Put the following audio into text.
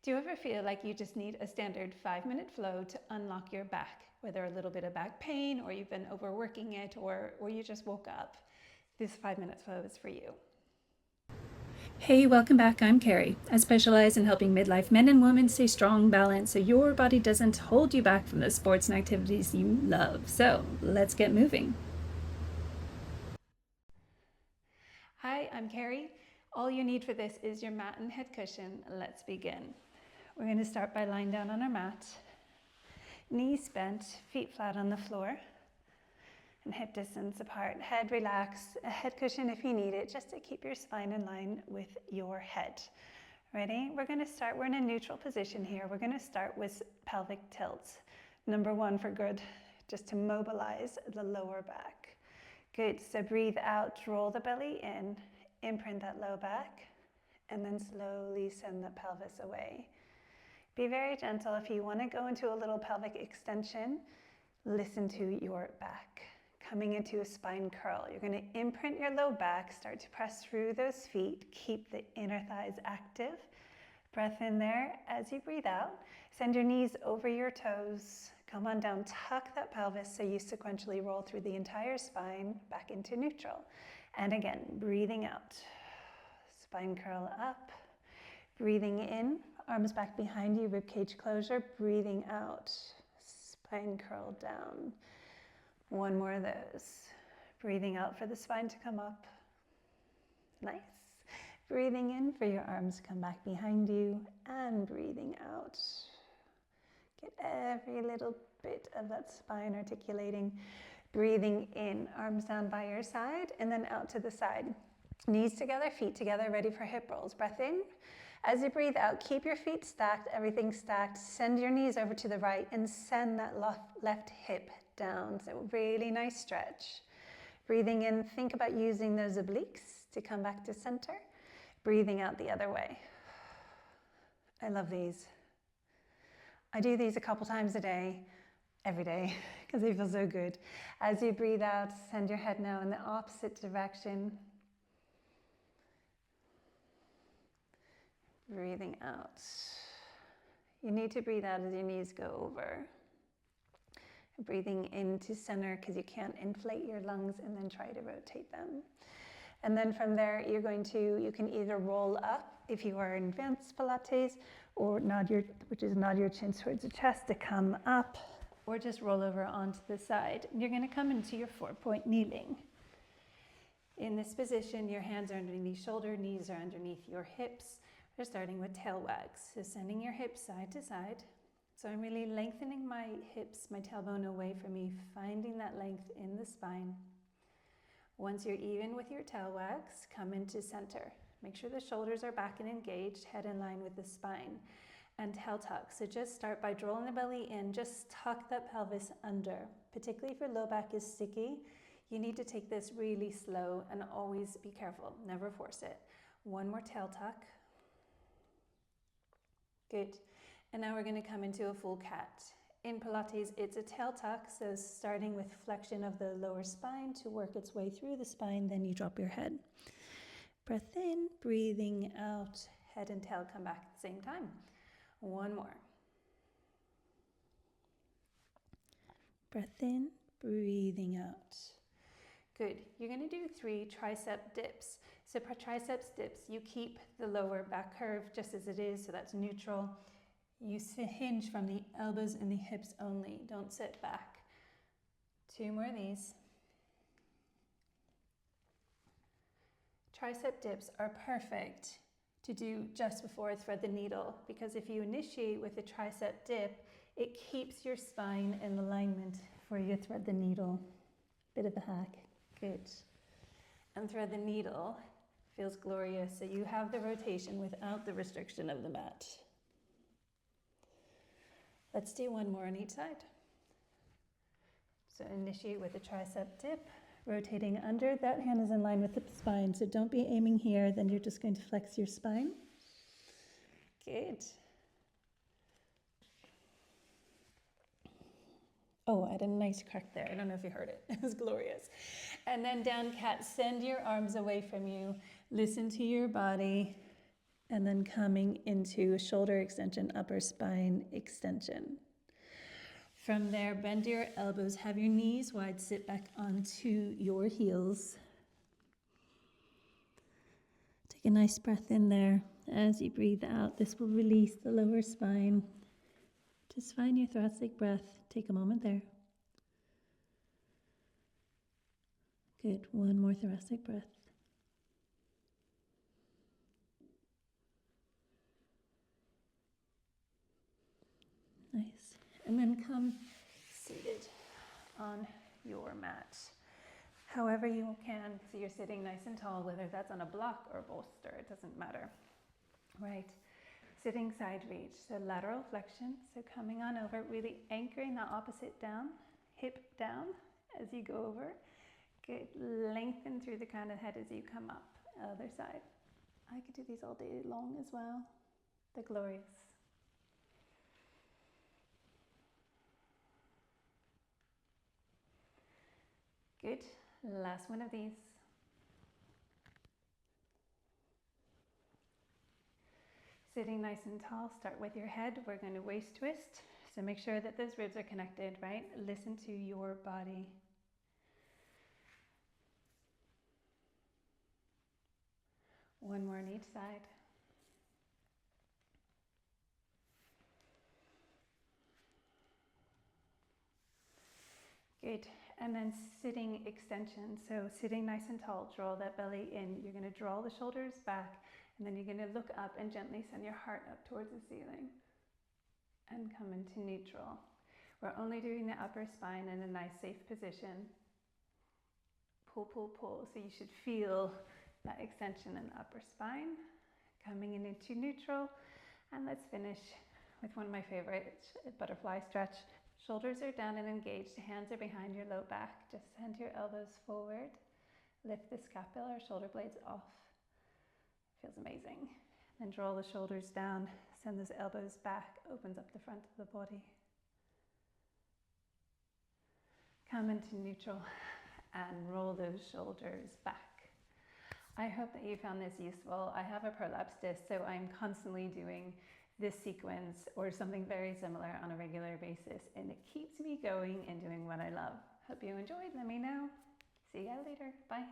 Do you ever feel like you just need a standard 5-minute flow to unlock your back, whether a little bit of back pain or you've been overworking it or you just woke up? This 5-minute flow is for you. Hey, welcome back. I'm Carrie. I specialize in helping midlife men and women stay strong, balanced, so your body doesn't hold you back from the sports and activities you love. So let's get moving. Hi, I'm Carrie. All you need for this is your mat and head cushion. Let's begin. We're going to start by lying down on our mat, knees bent, feet flat on the floor, and hip distance apart. Head relaxed, a head cushion if you need it, just to keep your spine in line with your head. Ready? We're going to start, we're in a neutral position here. We're going to start with pelvic tilts. Number one for good, just to mobilize the lower back. Good, so breathe out, roll the belly in, imprint that low back, and then slowly send the pelvis away. Be very gentle. If you want to go into a little pelvic extension, listen to your back. Coming into a spine curl. You're going to imprint your low back, start to press through those feet, keep the inner thighs active. Breath in there. As you breathe out, send your knees over your toes. Come on down, tuck that pelvis so you sequentially roll through the entire spine back into neutral. And again, breathing out. Spine curl up. Breathing in, arms back behind you, ribcage closure. Breathing out, spine curl down. One more of those. Breathing out for the spine to come up. Nice. Breathing in for your arms to come back behind you, and breathing out. Get every little bit of that spine articulating. Breathing in, arms down by your side, and then out to the side. Knees together, feet together, ready for hip rolls. Breath in. As you breathe out, keep your feet stacked, everything stacked. Send your knees over to the right and send that left hip down. So really nice stretch. Breathing in, think about using those obliques to come back to center. Breathing out the other way. I love these. I do these a couple times a day, every day, because they feel so good. As you breathe out, send your head now in the opposite direction. Breathing out. You need to breathe out as your knees go over. Breathing into center because you can't inflate your lungs and then try to rotate them. And then from there, you can either roll up if you are in advanced Pilates, or nod your chin towards the chest to come up, or just roll over onto the side. And you're going to come into your 4-point kneeling. In this position, your hands are underneath shoulder, knees are underneath your hips. We're starting with tail wags. So sending your hips side to side. So I'm really lengthening my hips, my tailbone away from me, finding that length in the spine. Once you're even with your tail wags, come into center. Make sure the shoulders are back and engaged, head in line with the spine. And tail tuck. So just start by drawing the belly in, just tuck that pelvis under. Particularly if your low back is sticky, you need to take this really slow and always be careful, never force it. One more tail tuck. Good. And now we're going to come into a full cat. In Pilates, it's a tail tuck, so starting with flexion of the lower spine to work its way through the spine, then you drop your head. Breath in, breathing out, head and tail come back at the same time. One more. Breath in, breathing out. Good. You're going to do 3 tricep dips. So for triceps dips, you keep the lower back curve just as it is, so that's neutral. You hinge from the elbows and the hips only. Don't sit back. 2 more of these. Tricep dips are perfect to do just before thread the needle, because if you initiate with a tricep dip, it keeps your spine in alignment for you to thread the needle. Bit of a hack. Good. And thread the needle feels glorious, so you have the rotation without the restriction of the mat. Let's do 1 more on each side. So initiate with a tricep dip, rotating under. That hand is in line with the spine, so don't be aiming here, then you're just going to flex your spine. Good. Oh, I had a nice crack there. I don't know if you heard it. It was glorious. And then down cat, send your arms away from you. Listen to your body. And then coming into a shoulder extension, upper spine extension. From there, bend your elbows, have your knees wide, sit back onto your heels. Take a nice breath in there. As you breathe out, this will release the lower spine. Just find your thoracic breath. Take a moment there. Good. One more thoracic breath. Nice. And then come seated on your mat. However you can, so you're sitting nice and tall, whether that's on a block or bolster, it doesn't matter. Right. Sitting side reach, so lateral flexion. So coming on over, really anchoring that opposite down, hip down as you go over. Good. Lengthen through the crown of the head as you come up. Other side. I could do these all day long as well. They're glorious. Good. Last one of these. Sitting nice and tall, start with your head. We're going to waist twist. So make sure that those ribs are connected, right? Listen to your body. One more on each side. Good. And then sitting extension. So sitting nice and tall, draw that belly in. You're going to draw the shoulders back, and then you're going to look up and gently send your heart up towards the ceiling and come into neutral. We're only doing the upper spine in a nice safe position. Pull, pull, pull. So you should feel that extension in the upper spine. Coming into neutral. And let's finish with one of my favorites, butterfly stretch. Shoulders are down and engaged, hands are behind your low back. Just send your elbows forward. Lift the scapula or shoulder blades off. Feels amazing. Then draw the shoulders down, send those elbows back, opens up the front of the body. Come into neutral and roll those shoulders back. I hope that you found this useful. I have a prolapse disc, so I'm constantly doing this sequence or something very similar on a regular basis, and it keeps me going and doing what I love. Hope you enjoyed. Let me know. See you later. Bye.